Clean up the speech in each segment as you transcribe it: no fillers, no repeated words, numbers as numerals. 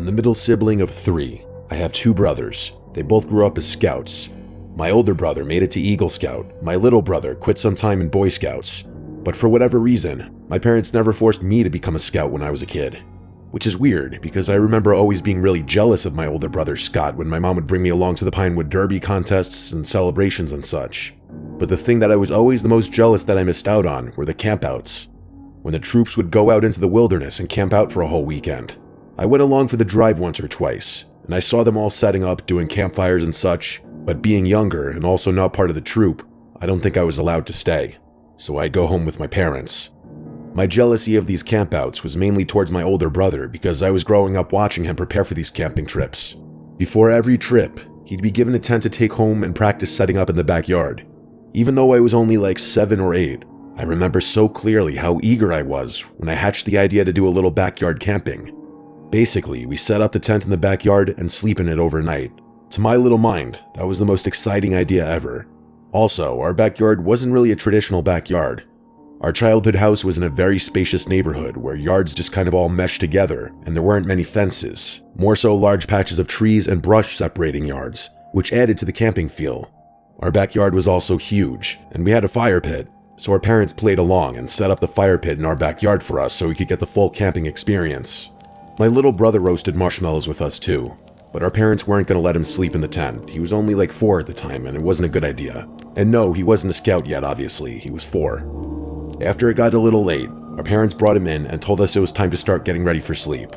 I'm the middle sibling of 3. I have 2 brothers. They both grew up as scouts. My older brother made it to Eagle Scout. My little brother quit some time in Boy Scouts. But for whatever reason, my parents never forced me to become a scout when I was a kid. Which is weird, because I remember always being really jealous of my older brother Scott when my mom would bring me along to the Pinewood Derby contests and celebrations and such. But the thing that I was always the most jealous that I missed out on were the campouts. When the troops would go out into the wilderness and camp out for a whole weekend. I went along for the drive once or twice, and I saw them all setting up, doing campfires and such, but being younger and also not part of the troop, I don't think I was allowed to stay. So I'd go home with my parents. My jealousy of these campouts was mainly towards my older brother because I was growing up watching him prepare for these camping trips. Before every trip, he'd be given a tent to take home and practice setting up in the backyard. Even though I was only like 7 or 8, I remember so clearly how eager I was when I hatched the idea to do a little backyard camping. Basically, we set up the tent in the backyard and sleep in it overnight. To my little mind, that was the most exciting idea ever. Also, our backyard wasn't really a traditional backyard. Our childhood house was in a very spacious neighborhood where yards just kind of all meshed together and there weren't many fences, more so large patches of trees and brush separating yards, which added to the camping feel. Our backyard was also huge, and we had a fire pit, so our parents played along and set up the fire pit in our backyard for us so we could get the full camping experience. My little brother roasted marshmallows with us too, but our parents weren't going to let him sleep in the tent. He was only like 4 at the time and it wasn't a good idea. And no, he wasn't a scout yet obviously, he was 4. After it got a little late, our parents brought him in and told us it was time to start getting ready for sleep.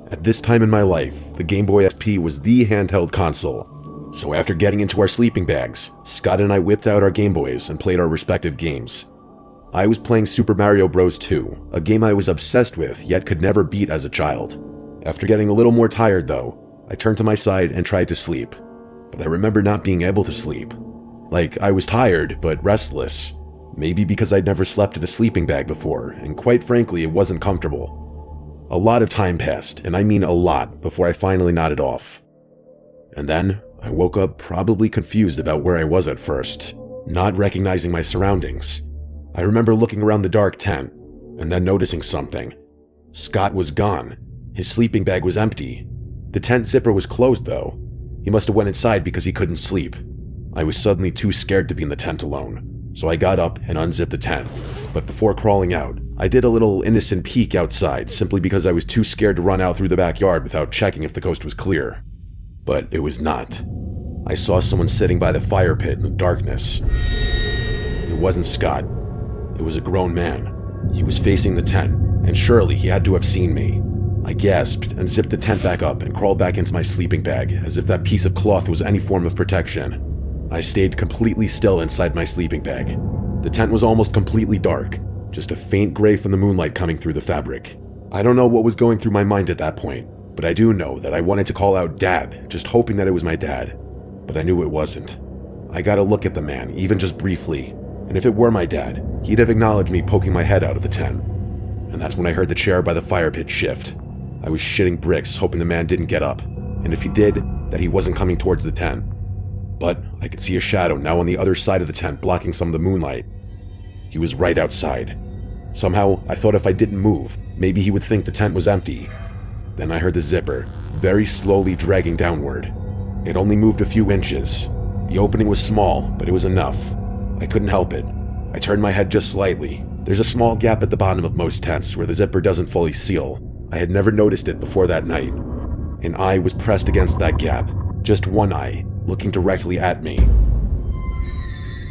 At this time in my life, the Game Boy SP was the handheld console. So after getting into our sleeping bags, Scott and I whipped out our Game Boys and played our respective games. I was playing Super Mario Bros. 2, a game I was obsessed with yet could never beat as a child. After getting a little more tired though, I turned to my side and tried to sleep. But I remember not being able to sleep. Like, I was tired, but restless. Maybe because I'd never slept in a sleeping bag before, and quite frankly, it wasn't comfortable. A lot of time passed, and I mean a lot, before I finally nodded off. And then, I woke up probably confused about where I was at first, not recognizing my surroundings. I remember looking around the dark tent, and then noticing something. Scott was gone. His sleeping bag was empty. The tent zipper was closed though. He must have went inside because he couldn't sleep. I was suddenly too scared to be in the tent alone, so I got up and unzipped the tent. But before crawling out, I did a little innocent peek outside simply because I was too scared to run out through the backyard without checking if the coast was clear. But it was not. I saw someone sitting by the fire pit in the darkness. It wasn't Scott. It was a grown man. He was facing the tent, and surely he had to have seen me. I gasped and zipped the tent back up and crawled back into my sleeping bag as if that piece of cloth was any form of protection. I stayed completely still inside my sleeping bag. The tent was almost completely dark, just a faint gray from the moonlight coming through the fabric. I don't know what was going through my mind at that point, but I do know that I wanted to call out Dad, just hoping that it was my dad. But I knew it wasn't. I got a look at the man, even just briefly, and if it were my dad, he'd have acknowledged me poking my head out of the tent. And that's when I heard the chair by the fire pit shift. I was shitting bricks, hoping the man didn't get up, and if he did, that he wasn't coming towards the tent. But I could see a shadow now on the other side of the tent blocking some of the moonlight. He was right outside. Somehow, I thought if I didn't move, maybe he would think the tent was empty. Then I heard the zipper, very slowly dragging downward. It only moved a few inches. The opening was small, but it was enough. I couldn't help it. I turned my head just slightly. There's a small gap at the bottom of most tents where the zipper doesn't fully seal. I had never noticed it before that night. An eye was pressed against that gap. Just one eye, looking directly at me.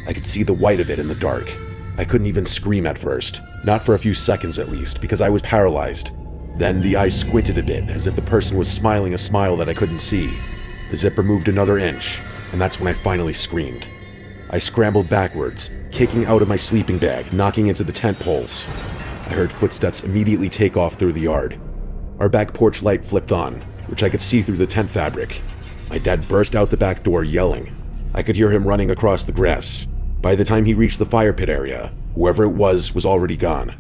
I could see the white of it in the dark. I couldn't even scream at first. Not for a few seconds at least, because I was paralyzed. Then the eye squinted a bit, as if the person was smiling a smile that I couldn't see. The zipper moved another inch, and that's when I finally screamed. I scrambled backwards, kicking out of my sleeping bag, knocking into the tent poles. I heard footsteps immediately take off through the yard. Our back porch light flipped on, which I could see through the tent fabric. My dad burst out the back door yelling. I could hear him running across the grass. By the time he reached the fire pit area, whoever it was already gone.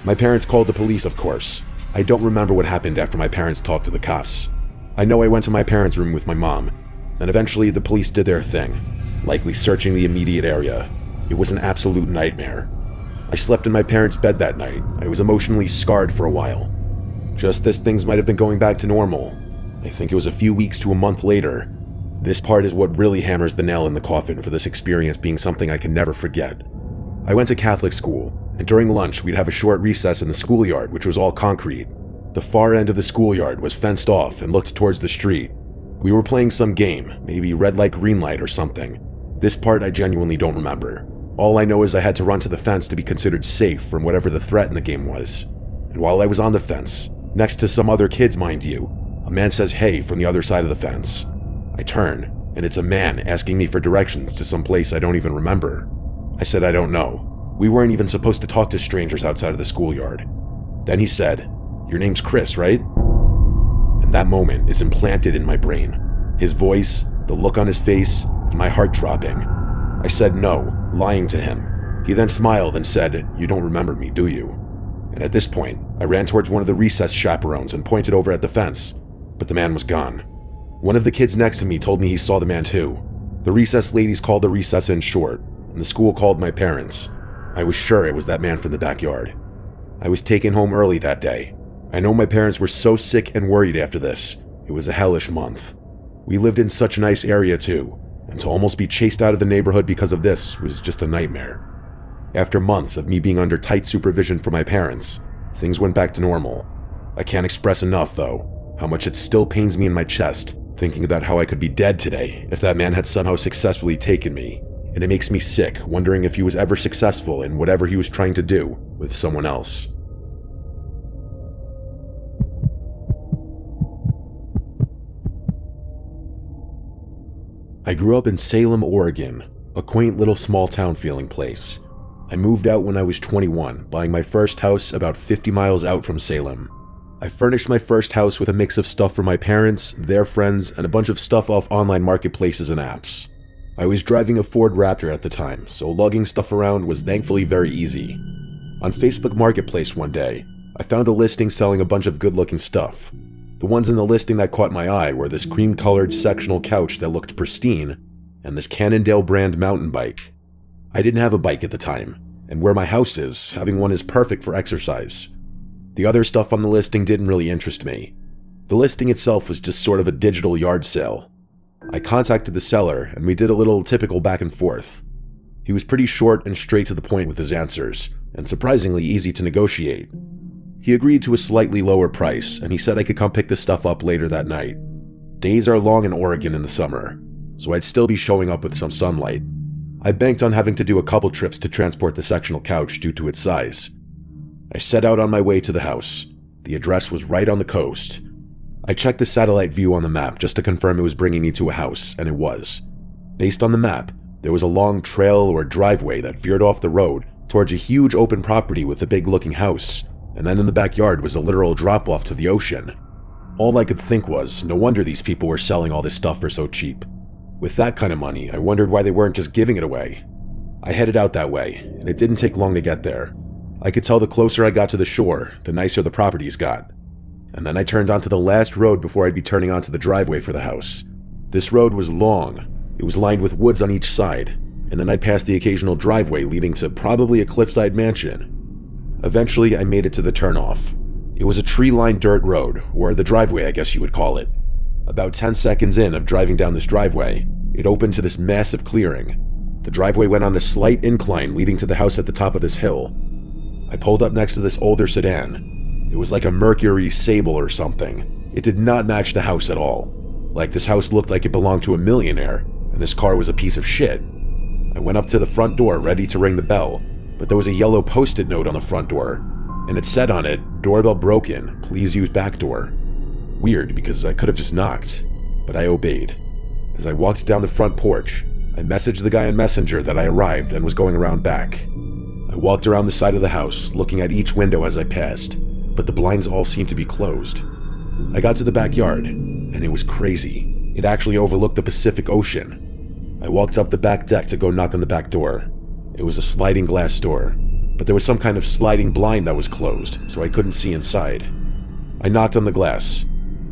My parents called the police, of course. I don't remember what happened after my parents talked to the cops. I know I went to my parents' room with my mom, and eventually the police did their thing, likely searching the immediate area. It was an absolute nightmare. I slept in my parents' bed that night. I was emotionally scarred for a while. Just as things might have been going back to normal, I think it was a few weeks to a month later. This part is what really hammers the nail in the coffin for this experience being something I can never forget. I went to Catholic school, and during lunch we'd have a short recess in the schoolyard, which was all concrete. The far end of the schoolyard was fenced off and looked towards the street. We were playing some game, maybe red light, green light or something. This part I genuinely don't remember. All I know is I had to run to the fence to be considered safe from whatever the threat in the game was. And while I was on the fence, next to some other kids mind you, a man says hey from the other side of the fence. I turn, and it's a man asking me for directions to some place I don't even remember. I said I don't know. We weren't even supposed to talk to strangers outside of the schoolyard. Then he said, "Your name's Chris, right?" And that moment is implanted in my brain. His voice, the look on his face, and my heart dropping. I said no, lying to him. He then smiled and said, "You don't remember me, do you?" And at this point, I ran towards one of the recess chaperones and pointed over at the fence, but the man was gone. One of the kids next to me told me he saw the man too. The recess ladies called the recess in short, and the school called my parents. I was sure it was that man from the backyard. I was taken home early that day. I know my parents were so sick and worried after this. It was a hellish month. We lived in such a nice area too, and to almost be chased out of the neighborhood because of this was just a nightmare. After months of me being under tight supervision from my parents, things went back to normal. I can't express enough, though, how much it still pains me in my chest thinking about how I could be dead today if that man had somehow successfully taken me, and it makes me sick wondering if he was ever successful in whatever he was trying to do with someone else. I grew up in Salem, Oregon, a quaint little small town feeling place. I moved out when I was 21, buying my first house about 50 miles out from Salem. I furnished my first house with a mix of stuff for my parents, their friends, and a bunch of stuff off online marketplaces and apps. I was driving a Ford Raptor at the time, so lugging stuff around was thankfully very easy. On Facebook Marketplace one day, I found a listing selling a bunch of good-looking stuff. The ones in the listing that caught my eye were this cream-colored sectional couch that looked pristine, and this Cannondale brand mountain bike. I didn't have a bike at the time, and where my house is, having one is perfect for exercise. The other stuff on the listing didn't really interest me. The listing itself was just sort of a digital yard sale. I contacted the seller, and we did a little typical back and forth. He was pretty short and straight to the point with his answers, and surprisingly easy to negotiate. He agreed to a slightly lower price, and he said I could come pick the stuff up later that night. Days are long in Oregon in the summer, so I'd still be showing up with some sunlight. I banked on having to do a couple trips to transport the sectional couch due to its size. I set out on my way to the house. The address was right on the coast. I checked the satellite view on the map just to confirm it was bringing me to a house, and it was. Based on the map, there was a long trail or driveway that veered off the road towards a huge open property with a big-looking house, and then in the backyard was a literal drop-off to the ocean. All I could think was, no wonder these people were selling all this stuff for so cheap. With that kind of money, I wondered why they weren't just giving it away. I headed out that way, and it didn't take long to get there. I could tell the closer I got to the shore, the nicer the properties got. And then I turned onto the last road before I'd be turning onto the driveway for the house. This road was long. It was lined with woods on each side, and then I'd pass the occasional driveway leading to probably a cliffside mansion. Eventually, I made it to the turnoff. It was a tree-lined dirt road, or the driveway I guess you would call it. About 10 seconds in of driving down this driveway, it opened to this massive clearing. The driveway went on a slight incline leading to the house at the top of this hill. I pulled up next to this older sedan. It was like a Mercury Sable or something. It did not match the house at all. Like this house looked like it belonged to a millionaire, and this car was a piece of shit. I went up to the front door ready to ring the bell, but there was a yellow post-it note on the front door, and it said on it, "Doorbell broken, please use back door." Weird, because I could have just knocked, but I obeyed. As I walked down the front porch, I messaged the guy on Messenger that I arrived and was going around back. I walked around the side of the house, looking at each window as I passed, but the blinds all seemed to be closed. I got to the backyard, and it was crazy. It actually overlooked the Pacific Ocean. I walked up the back deck to go knock on the back door. It was a sliding glass door, but there was some kind of sliding blind that was closed, so I couldn't see inside. I knocked on the glass.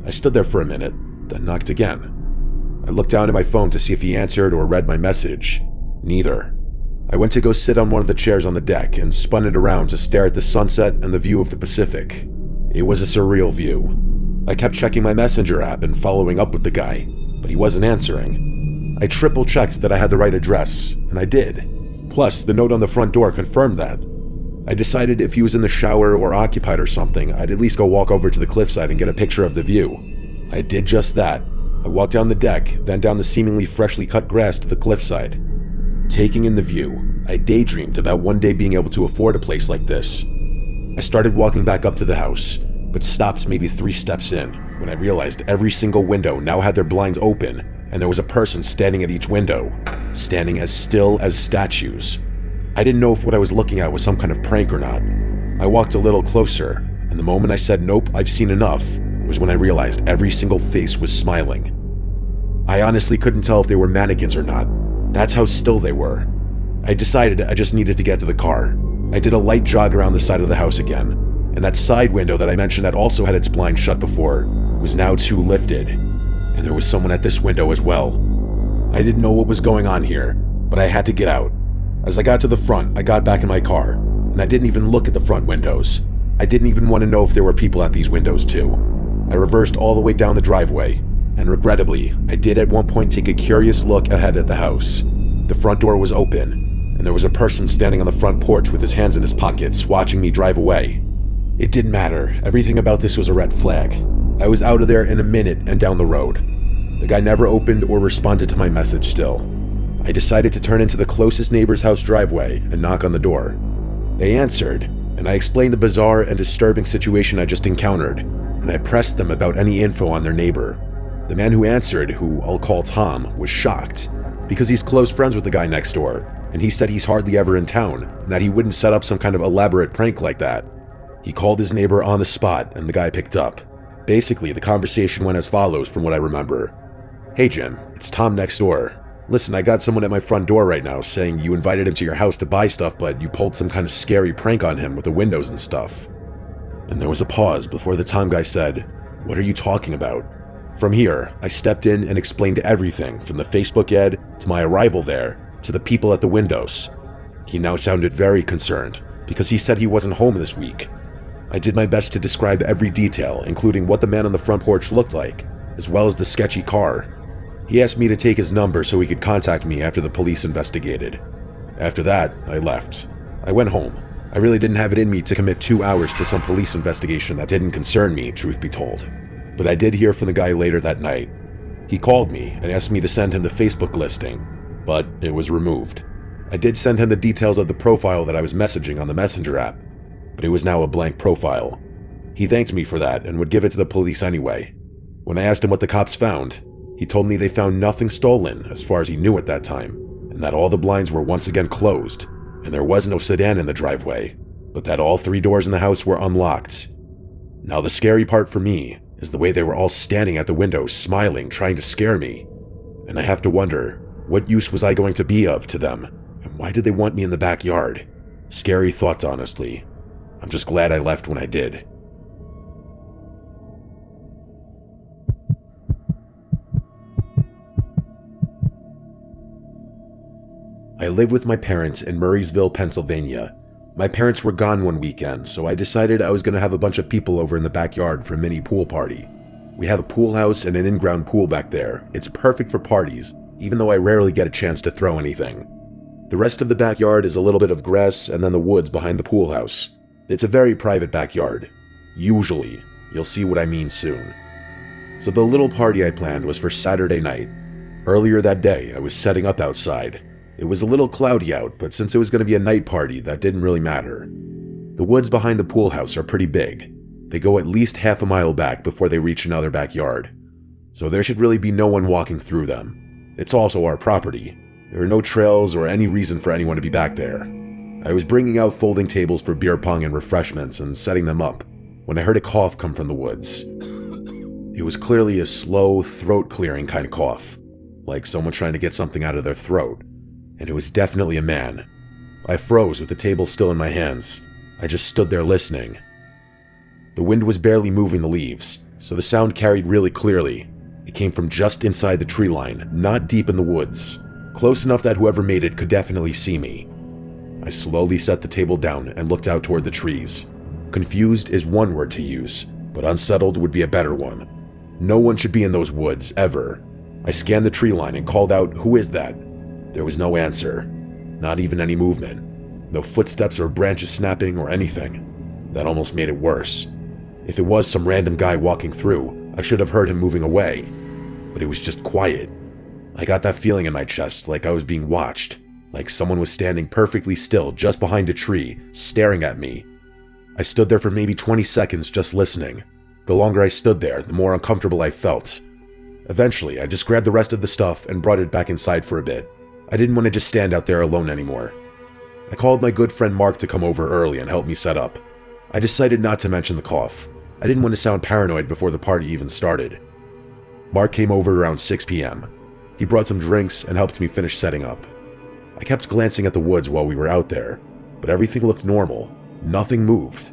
I stood there for a minute, then knocked again. I looked down at my phone to see if he answered or read my message. Neither. I went to go sit on one of the chairs on the deck and spun it around to stare at the sunset and the view of the Pacific. It was a surreal view. I kept checking my messenger app and following up with the guy, but he wasn't answering. I triple-checked that I had the right address, and I did. Plus, the note on the front door confirmed that. I decided if he was in the shower or occupied or something, I'd at least go walk over to the cliffside and get a picture of the view. I did just that. I walked down the deck, then down the seemingly freshly cut grass to the cliffside. Taking in the view, I daydreamed about one day being able to afford a place like this. I started walking back up to the house, but stopped maybe 3 steps in when I realized every single window now had their blinds open and there was a person standing at each window, standing as still as statues. I didn't know if what I was looking at was some kind of prank or not. I walked a little closer, and the moment I said, "Nope, I've seen enough," was when I realized every single face was smiling. I honestly couldn't tell if they were mannequins or not. That's how still they were. I decided I just needed to get to the car. I did a light jog around the side of the house again, and that side window that I mentioned that also had its blind shut before was now too lifted, and there was someone at this window as well. I didn't know what was going on here, but I had to get out. As I got to the front, I got back in my car, and I didn't even look at the front windows. I didn't even want to know if there were people at these windows too. I reversed all the way down the driveway, and regrettably, I did at one point take a curious look ahead at the house. The front door was open, and there was a person standing on the front porch with his hands in his pockets, watching me drive away. It didn't matter. Everything about this was a red flag. I was out of there in a minute and down the road. The guy never opened or responded to my message still. I decided to turn into the closest neighbor's house driveway and knock on the door. They answered, and I explained the bizarre and disturbing situation I just encountered, and I pressed them about any info on their neighbor. The man who answered, who I'll call Tom, was shocked, because he's close friends with the guy next door, and he said he's hardly ever in town, and that he wouldn't set up some kind of elaborate prank like that. He called his neighbor on the spot, and the guy picked up. Basically, the conversation went as follows from what I remember. "Hey Jim, it's Tom next door. Listen, I got someone at my front door right now saying you invited him to your house to buy stuff, but you pulled some kind of scary prank on him with the windows and stuff." And there was a pause before the Tom guy said, "What are you talking about?" From here, I stepped in and explained everything from the Facebook ad to my arrival there to the people at the windows. He now sounded very concerned because he said he wasn't home this week. I did my best to describe every detail, including what the man on the front porch looked like, as well as the sketchy car. He asked me to take his number so he could contact me after the police investigated. After that, I left. I went home. I really didn't have it in me to commit 2 hours to some police investigation that didn't concern me, truth be told. But I did hear from the guy later that night. He called me and asked me to send him the Facebook listing, but it was removed. I did send him the details of the profile that I was messaging on the Messenger app, but it was now a blank profile. He thanked me for that and would give it to the police anyway. When I asked him what the cops found, he told me they found nothing stolen as far as he knew at that time, and that all the blinds were once again closed, and there was no sedan in the driveway, but that all 3 doors in the house were unlocked. Now the scary part for me is the way they were all standing at the window smiling, trying to scare me. And I have to wonder, what use was I going to be of to them, and why did they want me in the backyard? Scary thoughts, honestly. I'm just glad I left when I did. I live with my parents in Murraysville, Pennsylvania. My parents were gone one weekend, so I decided I was going to have a bunch of people over in the backyard for a mini pool party. We have a pool house and an in-ground pool back there. It's perfect for parties, even though I rarely get a chance to throw anything. The rest of the backyard is a little bit of grass and then the woods behind the pool house. It's a very private backyard. Usually. You'll see what I mean soon. So the little party I planned was for Saturday night. Earlier that day, I was setting up outside. It was a little cloudy out, but since it was going to be a night party, that didn't really matter. The woods behind the pool house are pretty big. They go at least half a mile back before they reach another backyard. So there should really be no one walking through them. It's also our property. There are no trails or any reason for anyone to be back there. I was bringing out folding tables for beer pong and refreshments and setting them up when I heard a cough come from the woods. It was clearly a slow, throat-clearing kind of cough, like someone trying to get something out of their throat. And it was definitely a man. I froze with the table still in my hands. I just stood there listening. The wind was barely moving the leaves, so the sound carried really clearly. It came from just inside the tree line, not deep in the woods. Close enough that whoever made it could definitely see me. I slowly set the table down and looked out toward the trees. Confused is one word to use. but unsettled would be a better one. No one should be in those woods, ever. I scanned the tree line and called out, "Who is that?" There was no answer. Not even any movement. No footsteps or branches snapping or anything. That almost made it worse. If it was some random guy walking through, I should have heard him moving away. But it was just quiet. I got that feeling in my chest, like I was being watched. Like someone was standing perfectly still just behind a tree, staring at me. I stood there for maybe 20 seconds just listening. The longer I stood there, the more uncomfortable I felt. Eventually, I just grabbed the rest of the stuff and brought it back inside for a bit. I didn't want to just stand out there alone anymore. I called my good friend Mark to come over early and help me set up. I decided not to mention the cough. I didn't want to sound paranoid before the party even started. Mark came over around 6 p.m. He brought some drinks and helped me finish setting up. I kept glancing at the woods while we were out there, but everything looked normal. Nothing moved.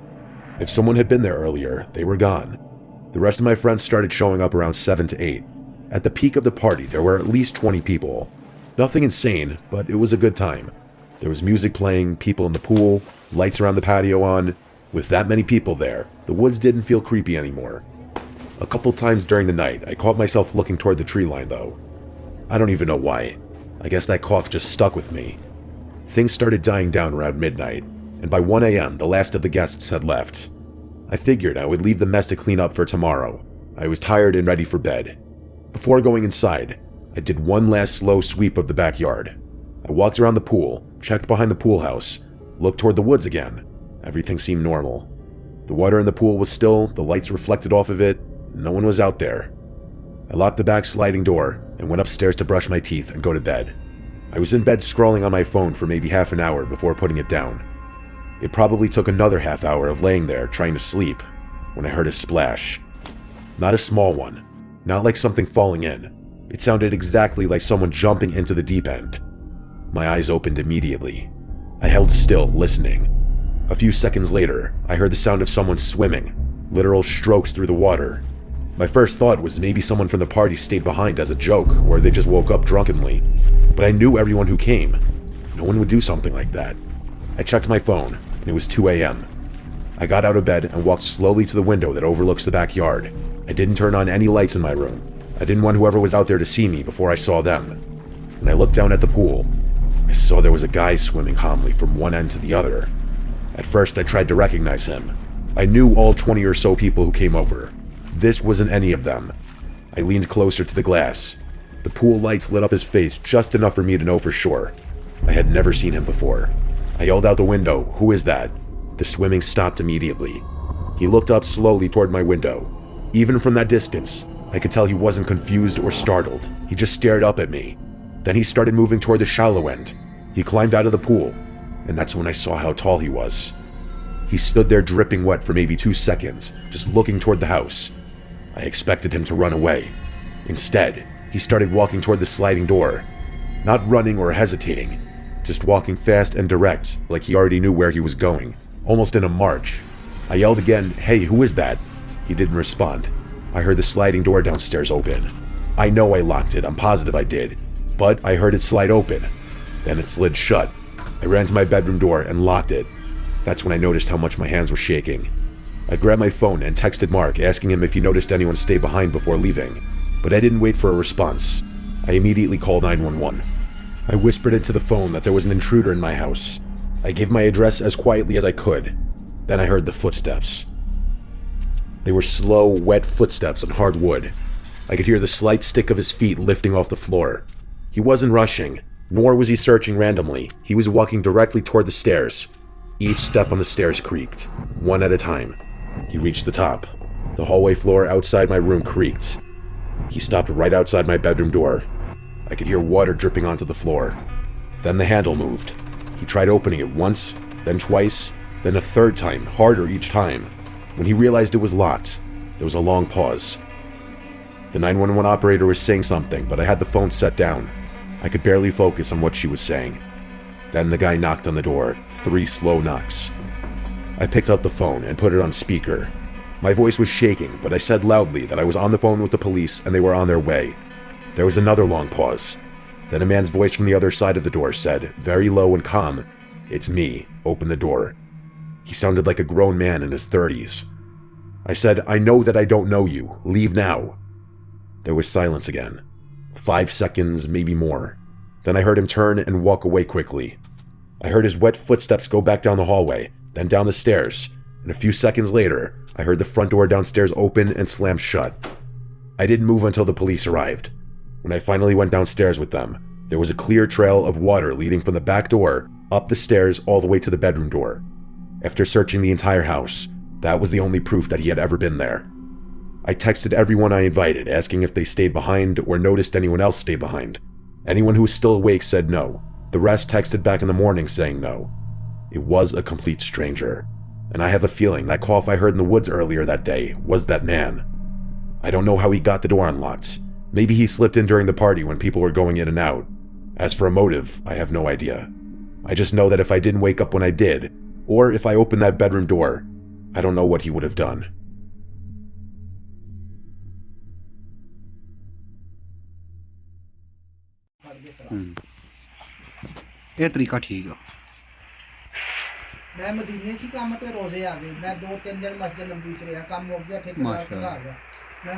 If someone had been there earlier, they were gone. The rest of my friends started showing up around 7 to 8. At the peak of the party, there were at least 20 people. Nothing insane, but it was a good time. There was music playing, people in the pool, lights around the patio on. With that many people there, the woods didn't feel creepy anymore. A couple times during the night, I caught myself looking toward the tree line though. I don't even know why. I guess that cough just stuck with me. Things started dying down around midnight, and by 1 a.m. the last of the guests had left. I figured I would leave the mess to clean up for tomorrow. I was tired and ready for bed. Before going inside, I did one last slow sweep of the backyard. I walked around the pool, checked behind the pool house, looked toward the woods again. Everything seemed normal. The water in the pool was still, the lights reflected off of it, no one was out there. I locked the back sliding door and went upstairs to brush my teeth and go to bed. I was in bed scrolling on my phone for maybe half an hour before putting it down. It probably took another half hour of laying there trying to sleep when I heard a splash. Not a small one, not like something falling in. It sounded exactly like someone jumping into the deep end. My eyes opened immediately. I held still, listening. A few seconds later, I heard the sound of someone swimming, literal strokes through the water. My first thought was maybe someone from the party stayed behind as a joke, or they just woke up drunkenly. But I knew everyone who came. No one would do something like that. I checked my phone, and it was 2 a.m. I got out of bed and walked slowly to the window that overlooks the backyard. I didn't turn on any lights in my room. I didn't want whoever was out there to see me before I saw them. When I looked down at the pool, I saw there was a guy swimming calmly from one end to the other. At first, I tried to recognize him. I knew all 20 or so people who came over. This wasn't any of them. I leaned closer to the glass. The pool lights lit up his face just enough for me to know for sure. I had never seen him before. I yelled out the window, "Who is that?" The swimming stopped immediately. He looked up slowly toward my window. Even from that distance, I could tell he wasn't confused or startled. He just stared up at me. Then he started moving toward the shallow end. He climbed out of the pool, and that's when I saw how tall he was. He stood there dripping wet for maybe 2 seconds, just looking toward the house. I expected him to run away. Instead, he started walking toward the sliding door. Not running or hesitating, just walking fast and direct, like he already knew where he was going, almost in a march. I yelled again, "Hey, who is that?" He didn't respond. I heard the sliding door downstairs open. I know I locked it, I'm positive I did, but I heard it slide open. Then it slid shut. I ran to my bedroom door and locked it. That's when I noticed how much my hands were shaking. I grabbed my phone and texted Mark, asking him if he noticed anyone stay behind before leaving, but I didn't wait for a response. I immediately called 911. I whispered into the phone that there was an intruder in my house. I gave my address as quietly as I could. Then I heard the footsteps. They were slow, wet footsteps on hard wood. I could hear the slight stick of his feet lifting off the floor. He wasn't rushing, nor was he searching randomly. He was walking directly toward the stairs. Each step on the stairs creaked, one at a time. He reached the top. The hallway floor outside my room creaked. He stopped right outside my bedroom door. I could hear water dripping onto the floor. Then the handle moved. He tried opening it once, then twice, then a third time, harder each time. When he realized it was locked, there was a long pause. The 911 operator was saying something, but I had the phone set down. I could barely focus on what she was saying. Then the guy knocked on the door, 3 slow knocks. I picked up the phone and put it on speaker. My voice was shaking, but I said loudly that I was on the phone with the police and they were on their way. There was another long pause. Then a man's voice from the other side of the door said, very low and calm, "It's me. Open the door." He sounded like a grown man in his 30s. I said, I know that I don't know you. Leave now. There was silence again. 5 seconds, maybe more. Then I heard him turn and walk away quickly. I heard his wet footsteps go back down the hallway, then down the stairs, and a few seconds later, I heard the front door downstairs open and slam shut. I didn't move until the police arrived. When I finally went downstairs with them, there was a clear trail of water leading from the back door, up the stairs, all the way to the bedroom door. After searching the entire house, that was the only proof that he had ever been there. I texted everyone I invited, asking if they stayed behind or noticed anyone else stay behind. Anyone who was still awake said no. The rest texted back in the morning saying no. It was a complete stranger, and I have a feeling that cough I heard in the woods earlier that day was that man. I don't know how he got the door unlocked. Maybe he slipped in during the party when people were going in and out. As for a motive, I have no idea. I just know that if I didn't wake up when I did, or if I opened that bedroom door, I don't know what he would have done. ਇਹ ਤਰੀਕਾ ਠੀਕ ਆ। मैं मदीने सी काम ते रोजे आ गए। मैं 2-3 दिन मस्जिद नबी च रहा, काम हो गया, ठेकेदार चला गया।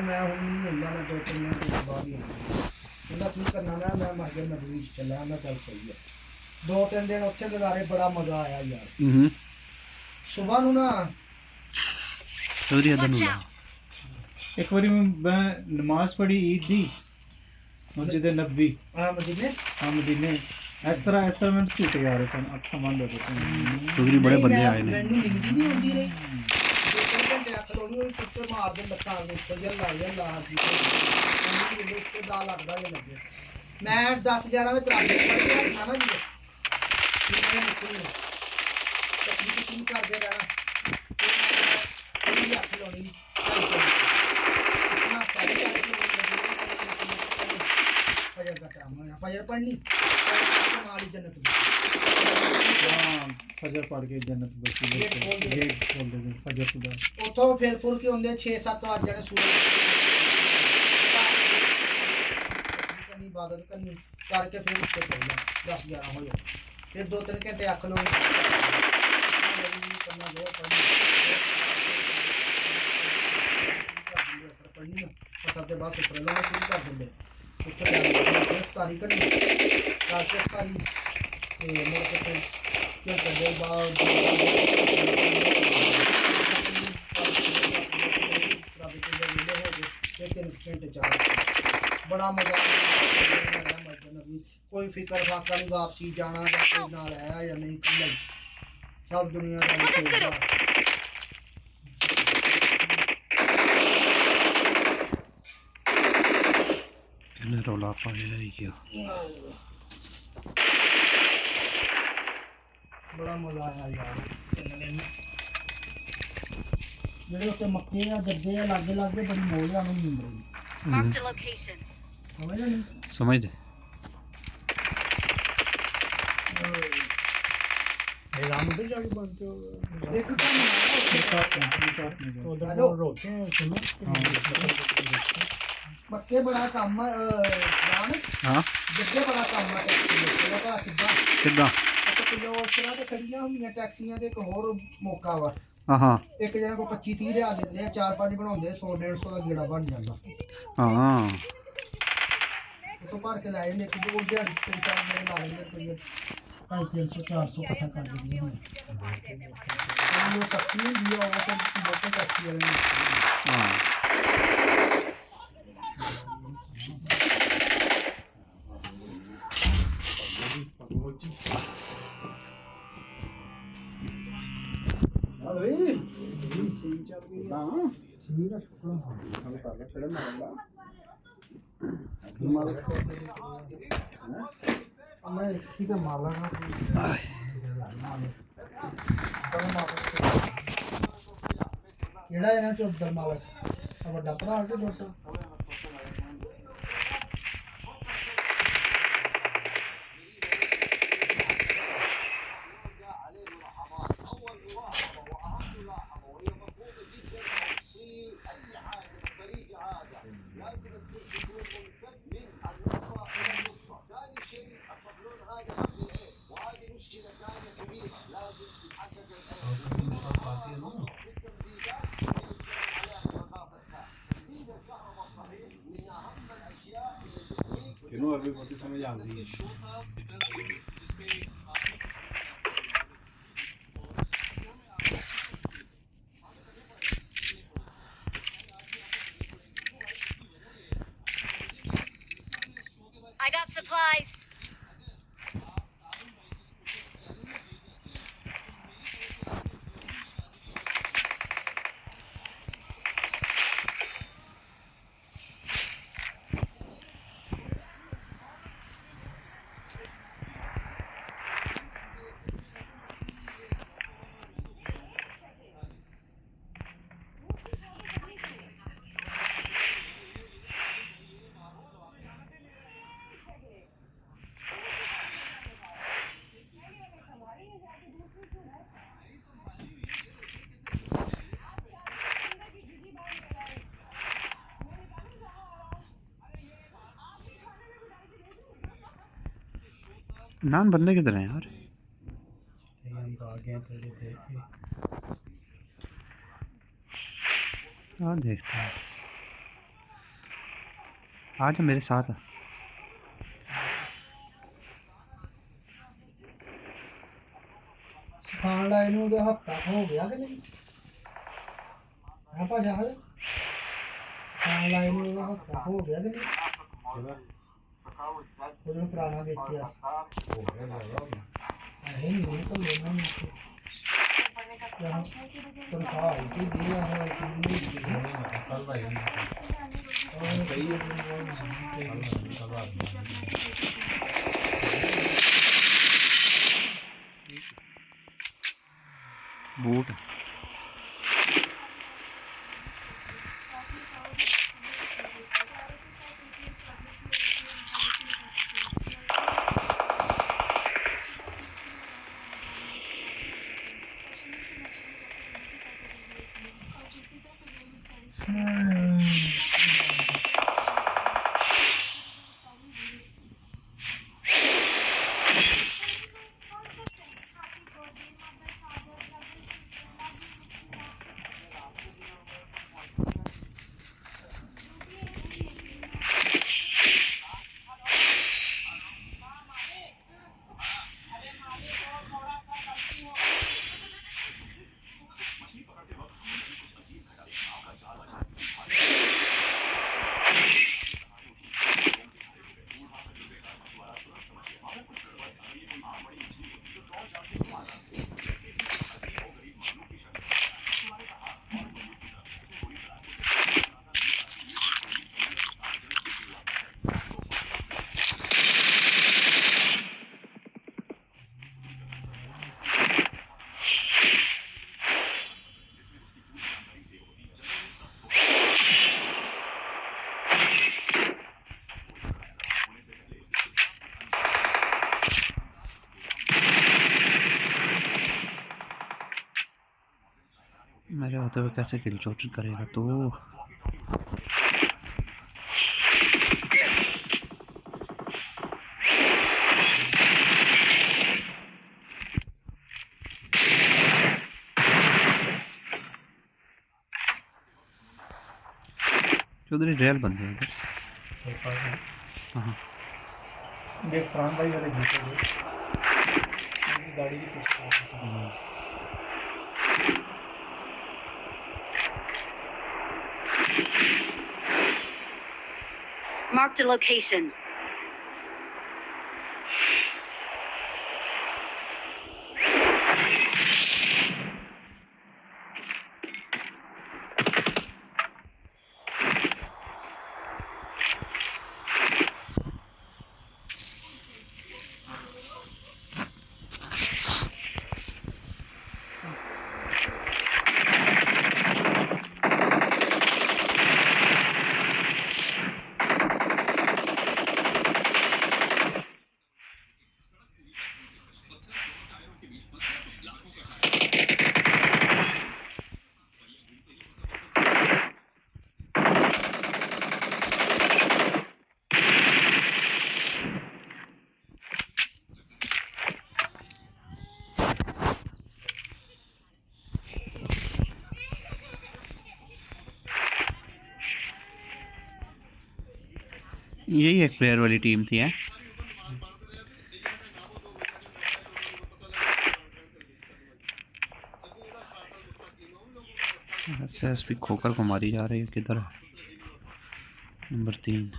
मैं हूं नहीं हुंदा, मैं 2-3 दिन के बाद ही आया। उन्हें की करना मैं मस्जिद नबी च चला, मैं चल सही है। 2-3 दिन उत्थे गुजारे, बड़ा मजा आया यार। सुबह नूं ना चौधरी अदन हुआ एक बारी मैं नमाज पढ़ी ईद दी मस्जिद नबी मदीने इस तरह मैं झूठे आ रहे सन, अखा बंद हो गई। चौधरी बड़े बंदे आए ने। मैनू नींद ही नहीं आती रही। 2-3 घंटे अख लोनी होई, सुत्ते मार दे लत्तां दे उत्ते जल्ला जी मैनू उत्ते दा लगदा जे लगे। मैं 10-11 वजे तराबी पढ़ के खाना जी मैं निकली तकलीफ शुरू कर दे रहना। फिर अख लोनी इतना सारी फजर का टाइम होया, फजर पढ़नी नाल जन्नत फजर पढ़ के जन्नत बची गेट खोल दे फजर खुदा। उथों फिर पुर के होंदे 6-7 वज जाने सूरज करनी, इबादत करनी करके फिर उसको चलना 10-11 हो जाए। फिर 2-3 घंटे अख लो करना जो पढ़नी असर के बाद सुपर लाना शुरू कर देंगे। इफ्तारी करनी करके इफ्तारी मुड़ के फिर क्या करते बाद हो गए 3 घंटे बड़ा मजा कोई फिक्र फाका नहीं वापसी जाना या कोई नाल है या नहीं, सब दुनिया का रौला पाया बड़ा मजा आया यार। जेडे उत्ते मक्के आ गद्दे आ लागे लागे बड़ी मौज आ नींद रही। समझ दे एक मक्के बड़ा काम जान हाँ गद्दे बड़ा काम किदा किलो उसरा ते खड़ियां हुंदियां टैक्सियां ते एक होर मौका वा। हाँ एक जने को 25-30 हज़ार दिंदे आ, 4-5 बनाउंदे 100-150 दा गेड़ा बन जांदा। हाँ तो भर के लाए ने एक दो दिहाड़ी 3-4 दिन ला लेंगे तो 250-300-400 इकट्ठा कर देंगे। ये सस्ती हुंदी है और तो बहुत टैक्सी वाले हाँ मैं ठीक है मार लगा केड़ा इना चो अब्दुल मालिक बड़ा भरा के छोटा ਇਹਨੂੰ ਹੋਰ ਵੀ ਬਹੁਤੀ ਸਮਝ ਆਉਂਦੀ ਹੈ I got supplies. नान बंदे किधर हैं यार हम तो आ गए हैं थोड़ी देर पे और देखते हैं आ जा मेरे साथ आ। ਸਿਖਾਉਣ ਲਾਏ ਨੂੰ ਉਹਦਾ ਹਫਤਾ ਹੋ ਗਿਆ ਕਿ ਨਹੀਂ ਹਾਂ ਭਾਜਾ ਹਾਲ ਸਿਖਾਉਣ ਲਾਏ ਨੂੰ ਉਹਦਾ ਹਫਤਾ ਹੋ ਗਿਆ ਕਿ ਨਹੀਂ ਕਿਹਦਾ ਉਹਨੂੰ ਪੁਰਾਣਾ ਵੇਚਿਆ ਸੀ ਹੋ ਗਿਆ ਇਹ ਨਹੀਂ ਹੁਣ ਤਾਂ ਲੈਣਾ ਨਹੀਂ ਤਨਖਾਹ ਆਈ ਤੇ ਦੇ ਆ ਹੋਏ ਕਿੰਨੀ ਹੋਈ ਹੈ ਕੱਲ ਭਾਈ और ਕਈ बूट मेरे होते हुए कैसे किल चोट करेगा तो चौधरी रेल बंदे हैं इधर हाँ देख फरहान भाई वाले जूते उनकी गाड़ी की पीछे Marked a location. यही एक प्लेयर वाली टीम थी है। एसएसपी खोकर को मारी जा रही है, किधर है? नंबर 3।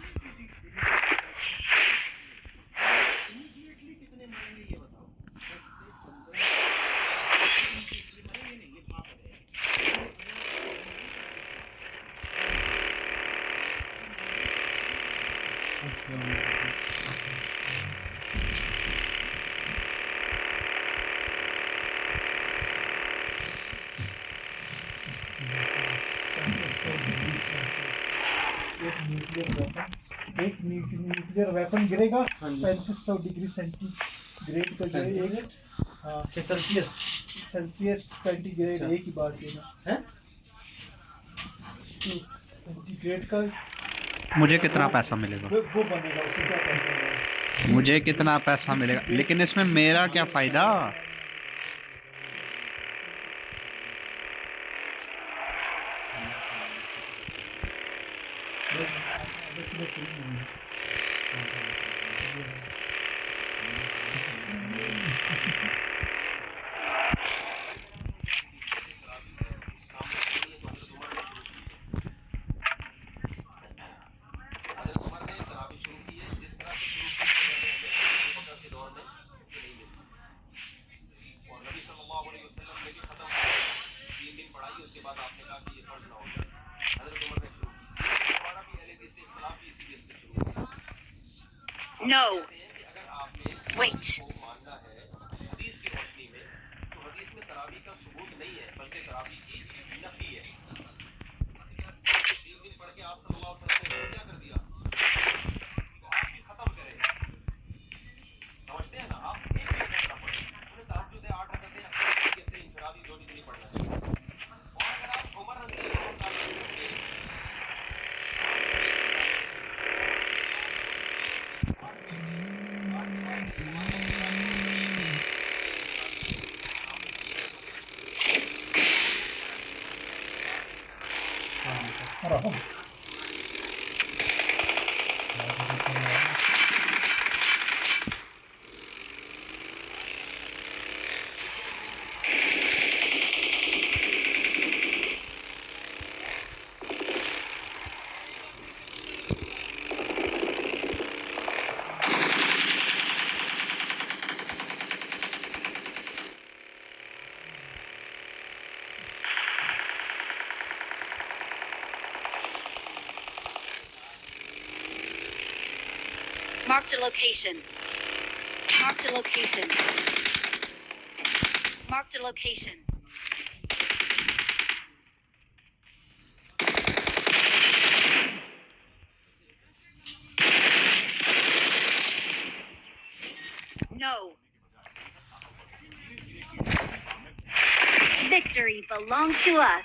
एक न्यूक्लियर वेपन गिरेगा 3500 डिग्री सेंटीग्रेड का, जो एक सेल्सियस सेंटीग्रेड एक ही बात है सेंटीग्रेड का। मुझे कितना पैसा मिलेगा? वो बनेगा, उसे क्या कहते हैं? मुझे कितना पैसा मिलेगा, लेकिन इसमें मेरा क्या फायदा? No. Wait. Marked a location. Marked a location. Marked a location. No. Victory belongs to us.